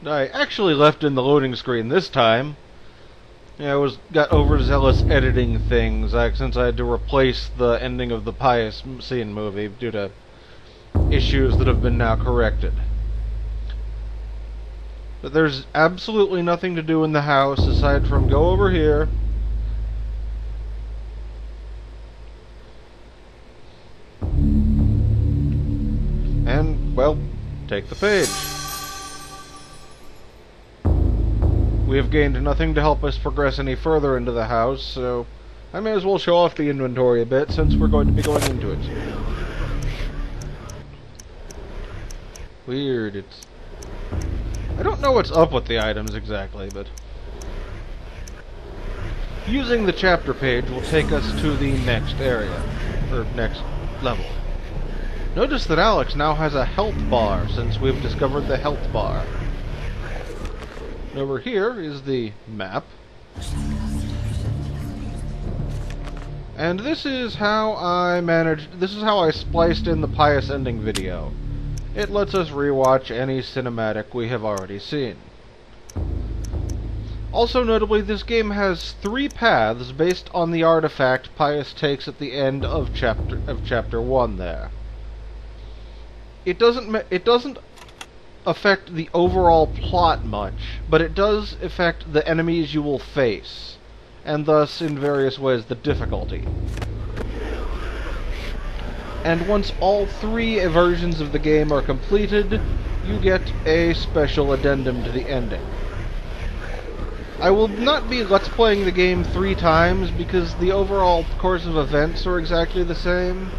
I actually left in the loading screen this time. Yeah, I got overzealous editing things, since I had to replace the ending of the Pious Scene movie due to issues that have been now corrected. But there's absolutely nothing to do in the house aside from go over here. And, well, take the page. We have gained nothing to help us progress any further into the house, so I may as well show off the inventory a bit since we're going to be going into it. Weird, I don't know what's up with the items exactly, but using the chapter page will take us to the next area, or next level. Notice that Alex now has a health bar since we've discovered the health bar. Over here is the map. And this is how I spliced in the Pious Ending video. It lets us rewatch any cinematic we have already seen. Also notably, this game has 3 paths based on the artifact Pious takes at the end of chapter 1 there. It doesn't affect the overall plot much, but it does affect the enemies you will face, and thus, in various ways, the difficulty. And once all 3 versions of the game are completed, you get a special addendum to the ending. I will not be Let's Playing the game 3 times, because the overall course of events are exactly the same,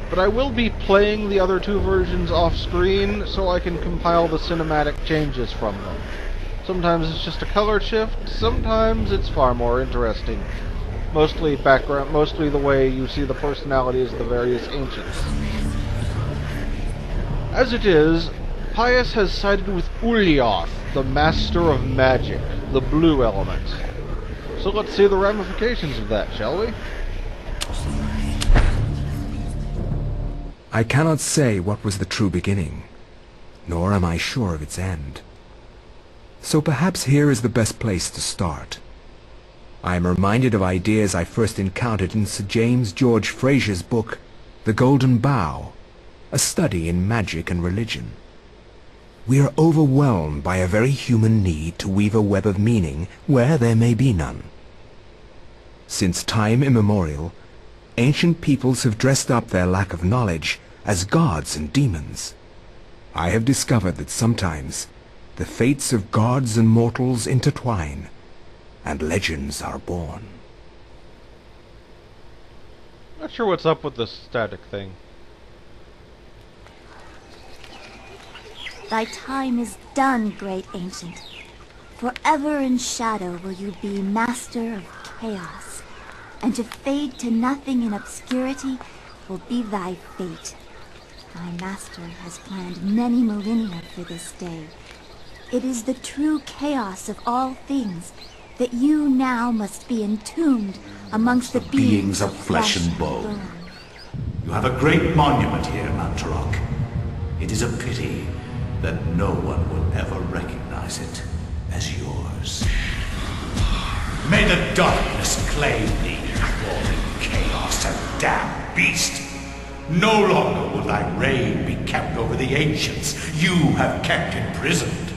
but I will be playing the other 2 versions off-screen so I can compile the cinematic changes from them. Sometimes it's just a color shift, sometimes it's far more interesting. Mostly the way you see the personalities of the various ancients. As it is, Pious has sided with Xel'lotath, the master of magic, the blue element. So let's see the ramifications of that, shall we? I cannot say what was the true beginning, nor am I sure of its end. So perhaps here is the best place to start. I am reminded of ideas I first encountered in Sir James George Fraser's book, The Golden Bough, a study in magic and religion. We are overwhelmed by a very human need to weave a web of meaning where there may be none. Since time immemorial, ancient peoples have dressed up their lack of knowledge as gods and demons. I have discovered that sometimes the fates of gods and mortals intertwine, and legends are born. Not sure what's up with this static thing. Thy time is done, great ancient. Forever in shadow will you be master of chaos, and to fade to nothing in obscurity will be thy fate. Thy master has planned many millennia for this day. It is the true chaos of all things that you now must be entombed amongst the beings of flesh and bone. You have a great monument here, Chattur'gha. It is a pity that no one will ever recognize it as yours. May the darkness claim thee, fallen chaos and damned beast! No longer will thy reign be kept over the ancients you have kept imprisoned.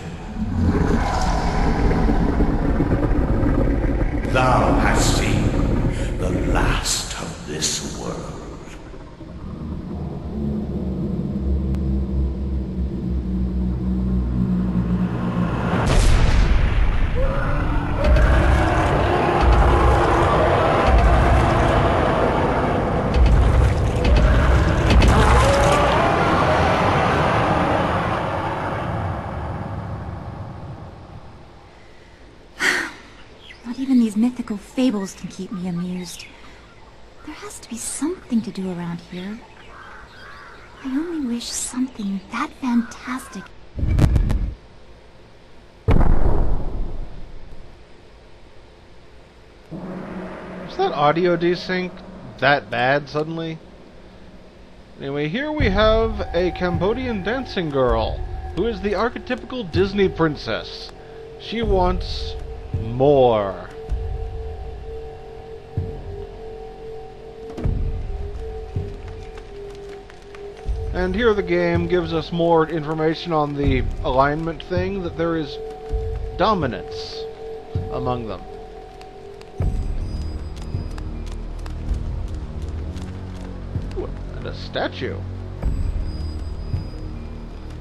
Thou hast seen the last of this world. Not even these mythical fables can keep me amused. There has to be something to do around here. I only wish something that fantastic. Is that audio desync that bad suddenly? Anyway, here we have a Cambodian dancing girl who is the archetypical Disney princess. She wants more. And here the game gives us more information on the alignment thing, that there is dominance among them. Ooh, and a statue.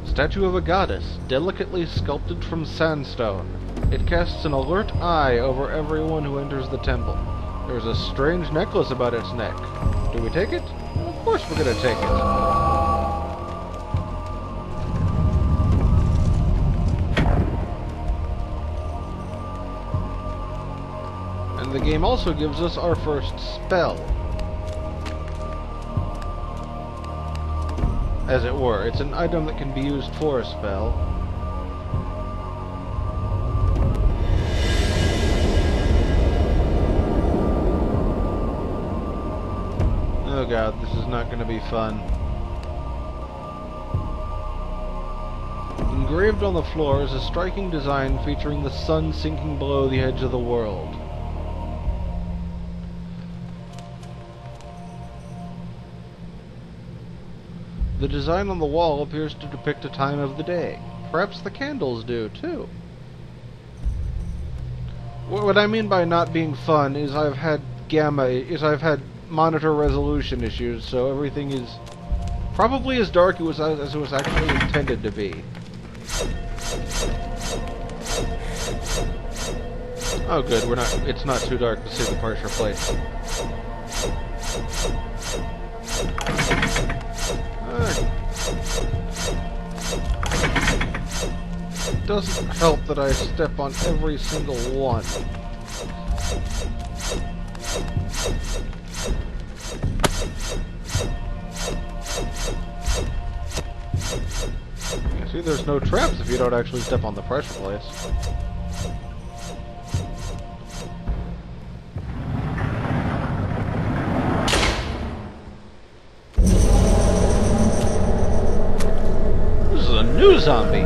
Statue of a goddess, delicately sculpted from sandstone. It casts an alert eye over everyone who enters the temple. There's a strange necklace about its neck. Do we take it? Of course we're gonna take it. And the game also gives us our first spell. As it were. It's an item that can be used for a spell. Oh god, this is not going to be fun. Engraved on the floor is a striking design featuring the sun sinking below the edge of the world. The design on the wall appears to depict a time of the day. Perhaps the candles do, too. What I mean by not being fun is I've had monitor resolution issues, so everything is probably as dark as it was actually intended to be. Oh good, it's not too dark to see the partial plate. It doesn't help that I step on every single one. You see, there's no traps if you don't actually step on the pressure plates. New zombie.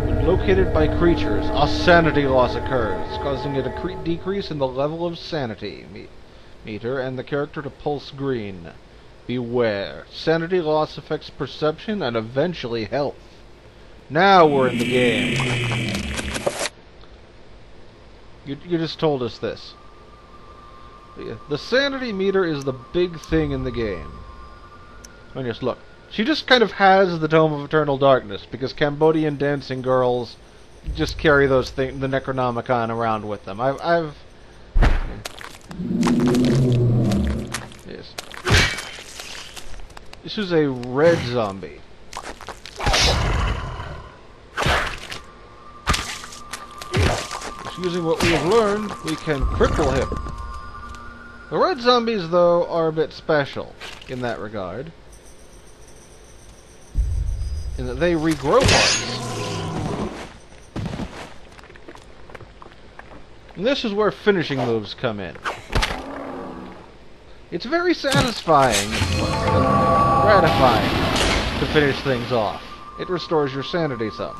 When located by creatures, a sanity loss occurs, causing a decrease in the level of sanity meter and the character to pulse green. Beware. Sanity loss affects perception and eventually health. Now we're in the game. You just told us this. The sanity meter is the big thing in the game. And just look. She just kind of has the Tome of Eternal Darkness, because Cambodian dancing girls just carry the Necronomicon around with them. Yes. This is a red zombie. Just using what we have learned, we can cripple him. The red zombies, though, are a bit special in that regard. In that they regrow parts. And this is where finishing moves come in. It's very satisfying, gratifying to finish things off. It restores your sanity some.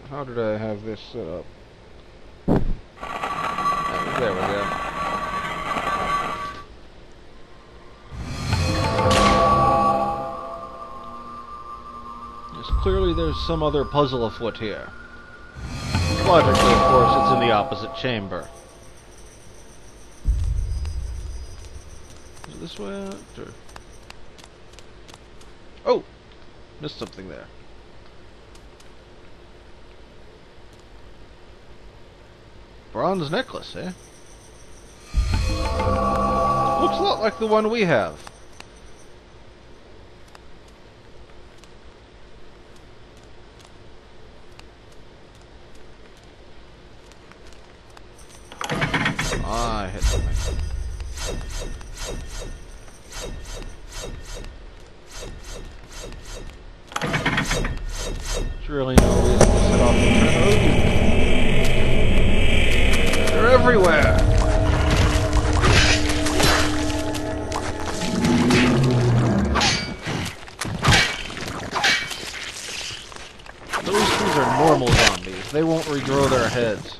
How did I have this set up? There we go. Yes, clearly there's some other puzzle afoot here. Logically, of course, it's in the opposite chamber. Is it this way out, or... Oh! Missed something there. Bronze necklace, eh? Looks a lot like the one we have. Ah, I hit something. There's really no reason to off the road. They're everywhere! These are normal zombies. They won't regrow their heads.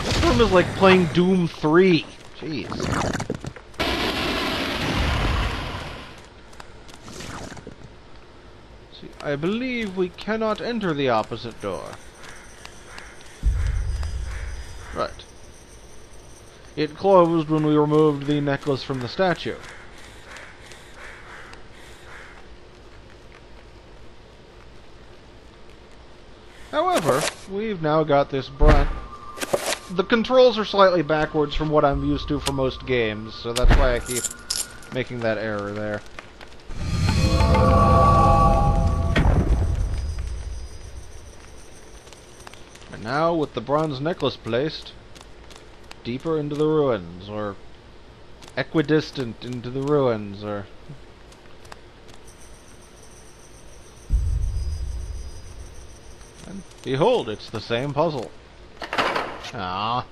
This room is like playing Doom 3. Jeez. See, I believe we cannot enter the opposite door. Right. It closed when we removed the necklace from the statue. However, we've now got this bright. The controls are slightly backwards from what I'm used to for most games, so that's why I keep making that error there. And now, with the bronze necklace placed, deeper into the ruins, or equidistant into the ruins, or... And behold, it's the same puzzle. Ah.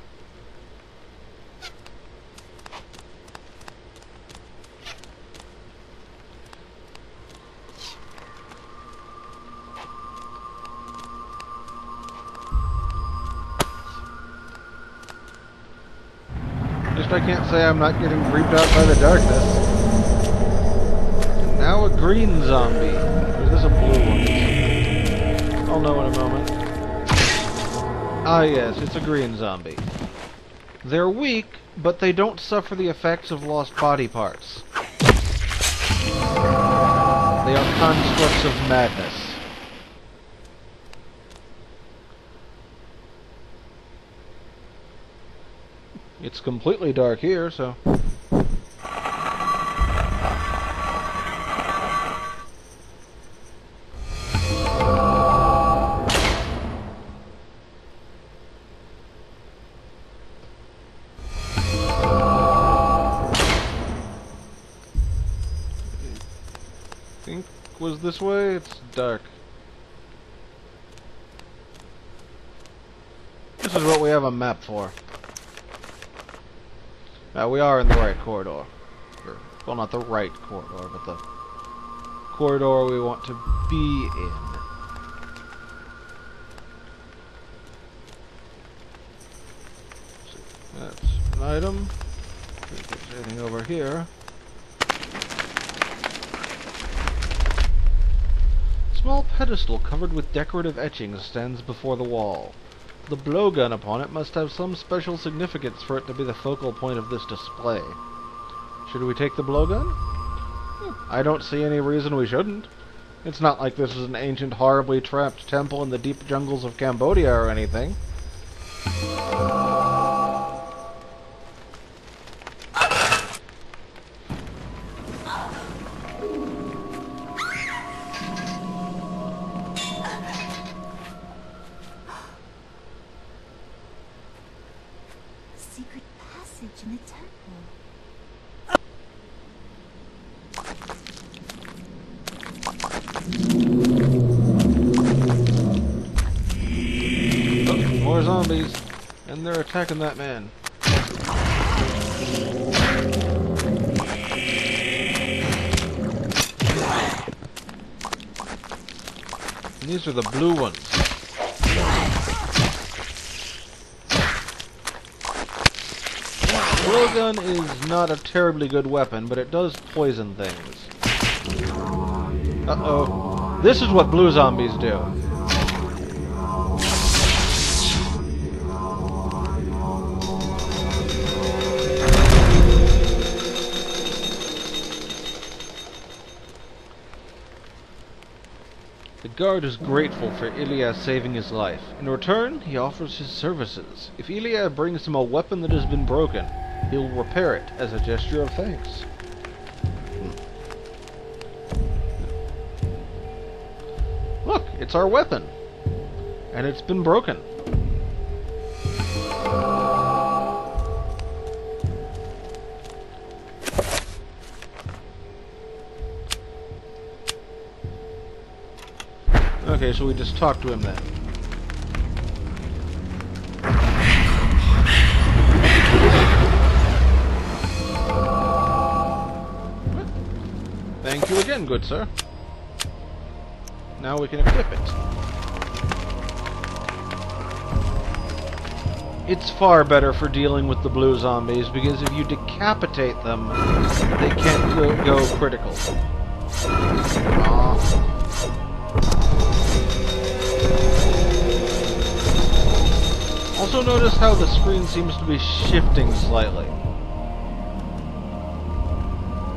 Just I can't say I'm not getting creeped out by the darkness. And now a green zombie. Or is this a blue one? I'll know in a moment. Ah yes, it's a green zombie. They're weak, but they don't suffer the effects of lost body parts. They are constructs of madness. It's completely dark here, so... Was this way? It's dark. This is what we have a map for. Now we are in the right corridor. Well, not the right corridor, but the corridor we want to be in. So that's an item. If there's anything over here. A small pedestal covered with decorative etchings stands before the wall. The blowgun upon it must have some special significance for it to be the focal point of this display. Should we take the blowgun? I don't see any reason we shouldn't. It's not like this is an ancient, horribly trapped temple in the deep jungles of Cambodia or anything. Secret passage in the temple. Oh, more zombies. And they're attacking that man. And these are the blue ones. Blowgun is not a terribly good weapon, but it does poison things. Uh-oh. This is what blue zombies do. The guard is grateful for Ilya saving his life. In return, he offers his services. If Ilya brings him a weapon that has been broken, he'll repair it as a gesture of thanks. Look, it's our weapon. And it's been broken. Okay, so we just talk to him then. Thank you again, good sir. Now we can equip it. It's far better for dealing with the blue zombies, because if you decapitate them, they can't go critical. Also notice how the screen seems to be shifting slightly.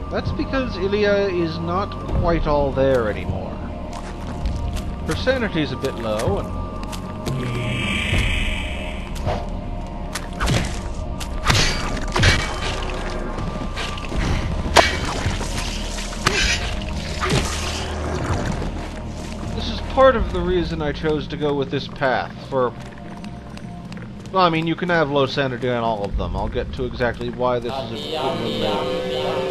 That's because Ilya is not quite all there anymore. Her sanity's a bit low, and this is part of the reason I chose to go with this path for... Well, I mean, you can have low sanity on all of them. I'll get to exactly why this is a good one later.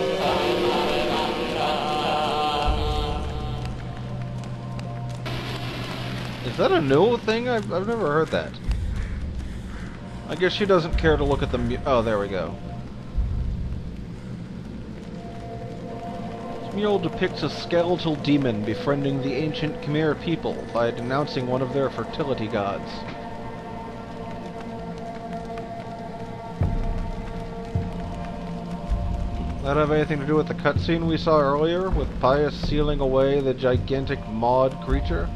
Is that a new thing? I've never heard that. I guess she doesn't care to look at the oh, there we go. This mural depicts a skeletal demon befriending the ancient Khmer people by denouncing one of their fertility gods. That have anything to do with the cutscene we saw earlier, with Pius sealing away the gigantic Maud creature?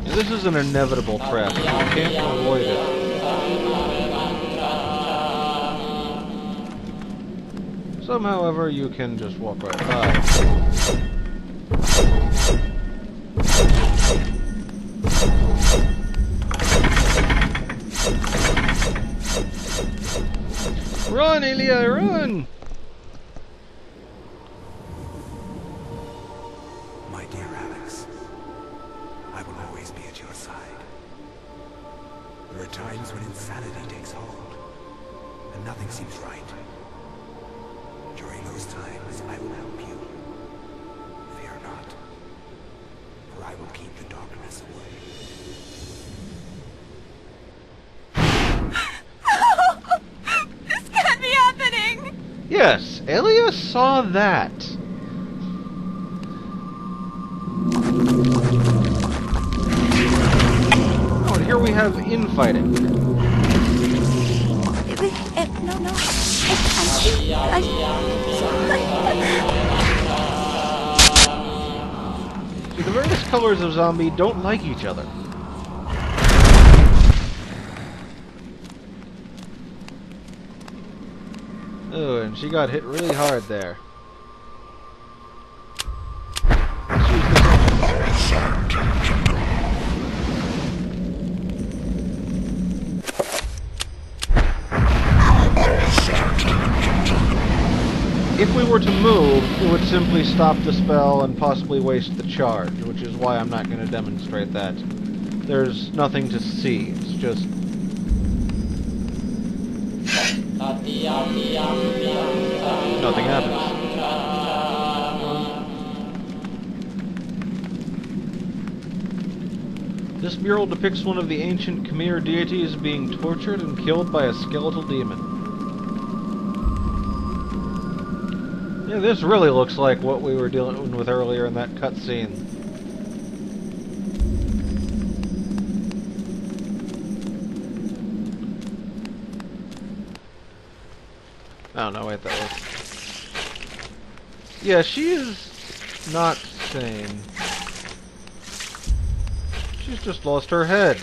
This is an inevitable trap. You can't avoid it. Some, however, you can just walk right by. Run, Ilya, run! My dear Alex, I will always be at your side. There are times when insanity takes hold, and nothing seems right. During those times, I will help you. Fear not, for I will keep the darkness away. This can't be happening! Yes, Ilya saw that. Oh, and here we have infighting. No, no. I See, the various colors of zombie don't like each other. Oh, and she got hit really hard there. If we were to move, it would simply stop the spell and possibly waste the charge, which is why I'm not going to demonstrate that. There's nothing to see, it's just... nothing happens. This mural depicts one of the ancient Khmer deities being tortured and killed by a skeletal demon. Yeah, this really looks like what we were dealing with earlier in that cutscene. Oh no, wait, that was... Yeah, she is not sane. She's just lost her head.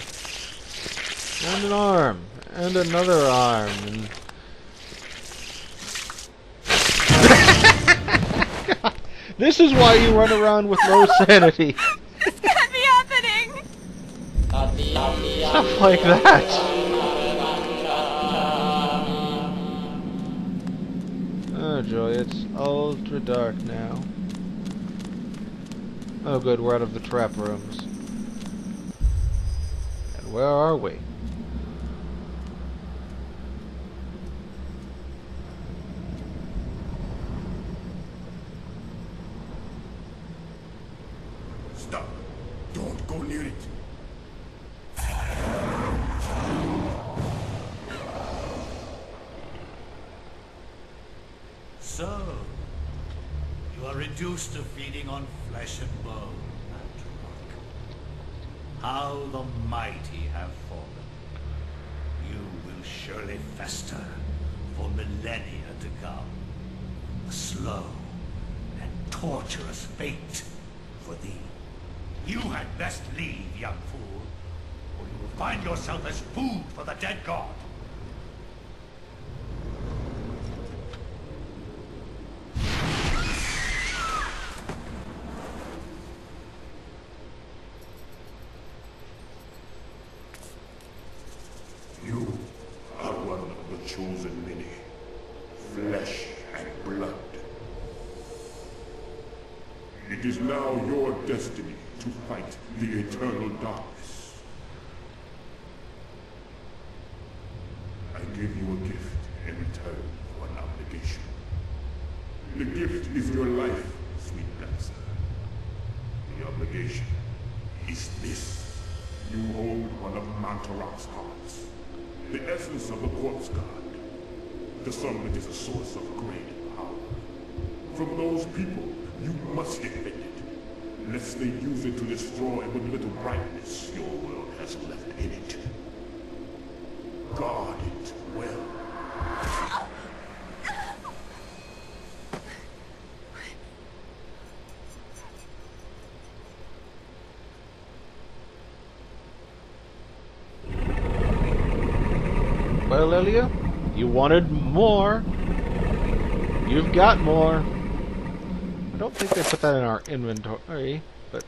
And an arm. And another arm. And... This is why you run around with low sanity. This can't be happening! Stuff like that. Oh joy, it's ultra dark now. Oh good, we're out of the trap rooms. And where are we? Stop. Don't go near it. So, you are reduced to feeding on flesh and bone, Chattur'gha. How the mighty have fallen. You will surely fester for millennia to come. A slow and torturous fate for thee. You had best leave, young fool, or you will find yourself as food for the dead god. You are one of the chosen many. Flesh and blood. It is now your destiny to fight the eternal darkness. I give you a gift in return for an obligation. The gift is your life, sweet dancer. The obligation is this. You hold one of Mantarok's hearts. The essence of the corpse god. The summit is a source of great power. From those people, you must defend it, lest they use it to destroy what little brightness your world has left in it. Guard it well. Well, Lilia, you wanted more. You've got more. I don't think they put that in our inventory, but...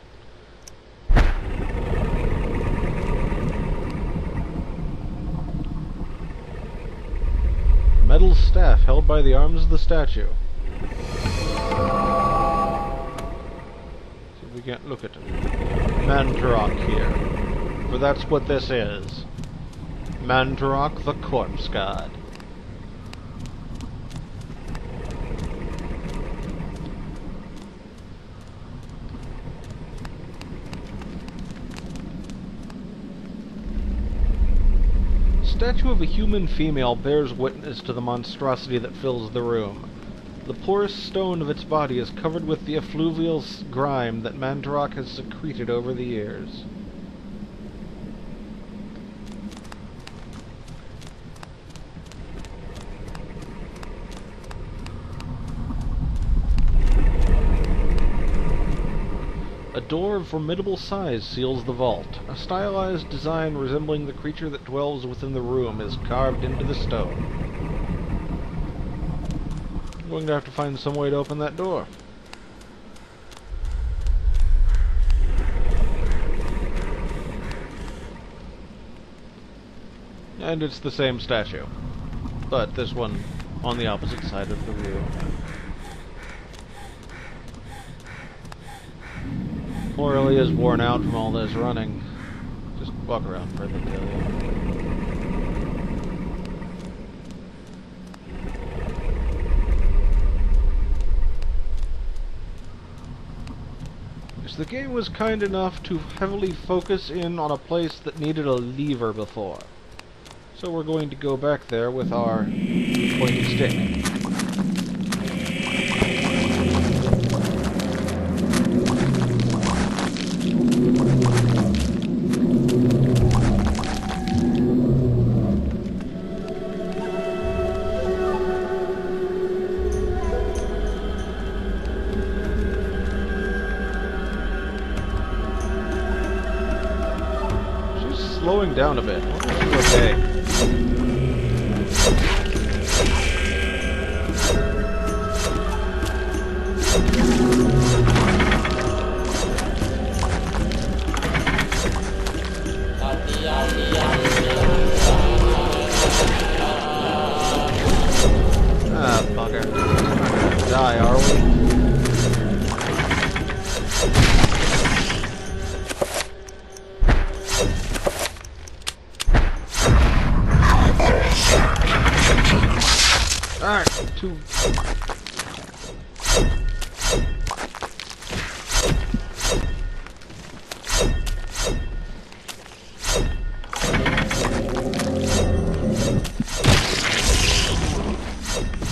Metal staff held by the arms of the statue. See if we can't look at Mantarok here. For that's what this is. Mantarok, the corpse god. Statue of a human female bears witness to the monstrosity that fills the room. The porous stone of its body is covered with the effluvial grime that Mantarok has secreted over the years. A door of formidable size seals the vault. A stylized design resembling the creature that dwells within the room is carved into the stone. I'm going to have to find some way to open that door. And it's the same statue, but this one on the opposite side of the view. Poor Ilia's worn out from all this running. Just walk around further, Ilia. The game was kind enough to heavily focus in on a place that needed a lever before. So we're going to go back there with our pointing stick. Slowing down a bit. Okay. Ah, bugger. too...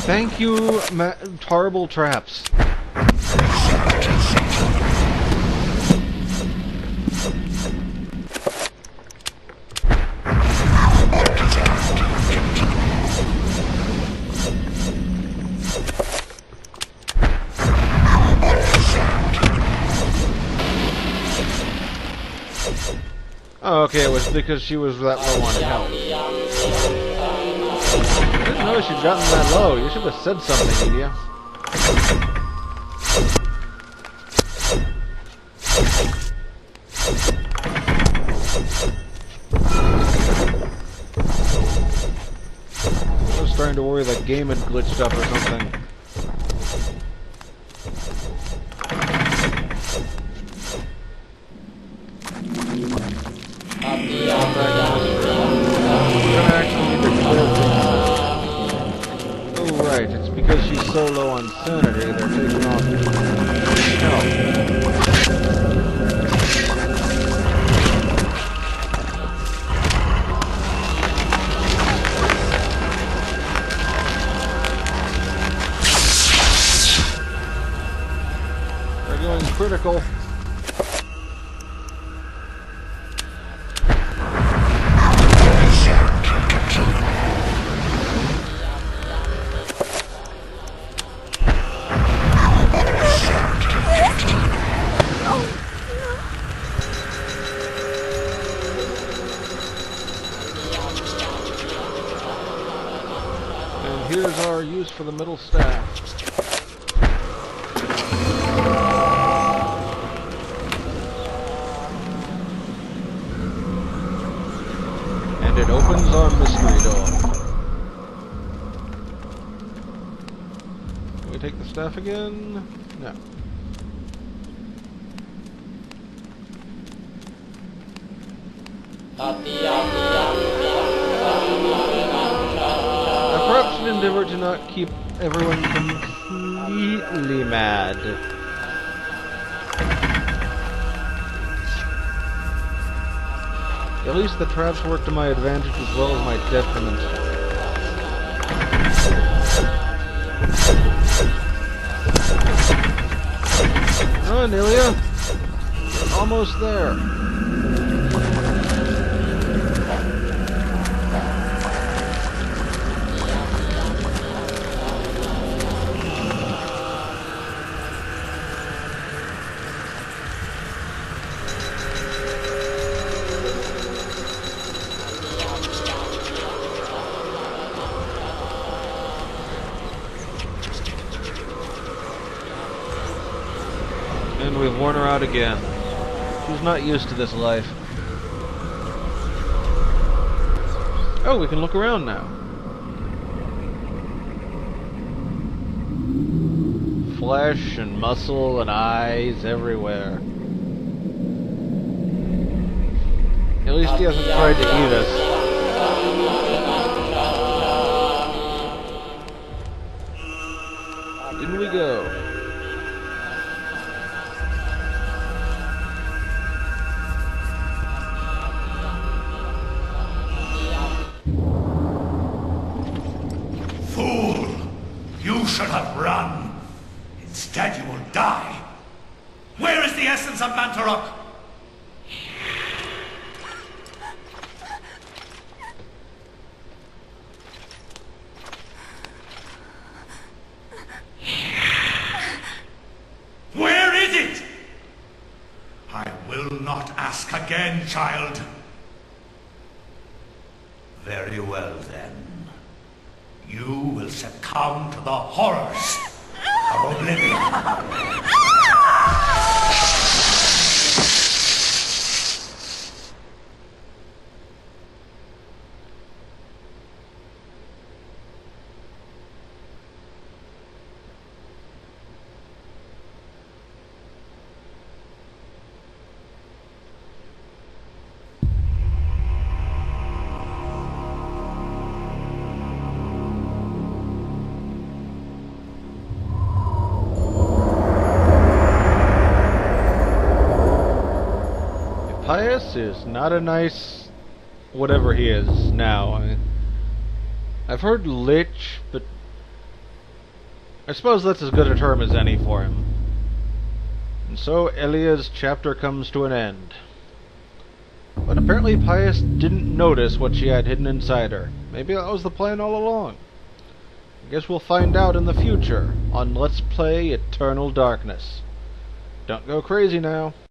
Thank you, horrible traps. Oh, okay, it was because she was that low on health. I didn't know she'd gotten that low. You should have said something, Edie. I was starting to worry that game had glitched up or something. Oh, right, it's because she's so low on sanity, they're taking off health. They're going critical. Here's our use for the middle staff. And it opens our mystery door. Can we take the staff again? No. Perhaps an endeavor to not keep everyone completely mad. At least the traps work to my advantage as well as my detriment. Oh, Anelia, you're almost there. And we've worn her out again. She's not used to this life. Oh, we can look around now. Flesh and muscle and eyes everywhere. At least he hasn't tried to eat us. In we go. Fool! You should have run. Instead you will die. Where is the essence of Mantarok? Where is it? I will not ask again, child. Very well, then. You will succumb to the horrors of oblivion. Pius is not a nice whatever he is now. I've heard lich, but I suppose that's as good a term as any for him. And so Elia's chapter comes to an end. But apparently Pius didn't notice what she had hidden inside her. Maybe that was the plan all along. I guess we'll find out in the future on Let's Play Eternal Darkness. Don't go crazy now.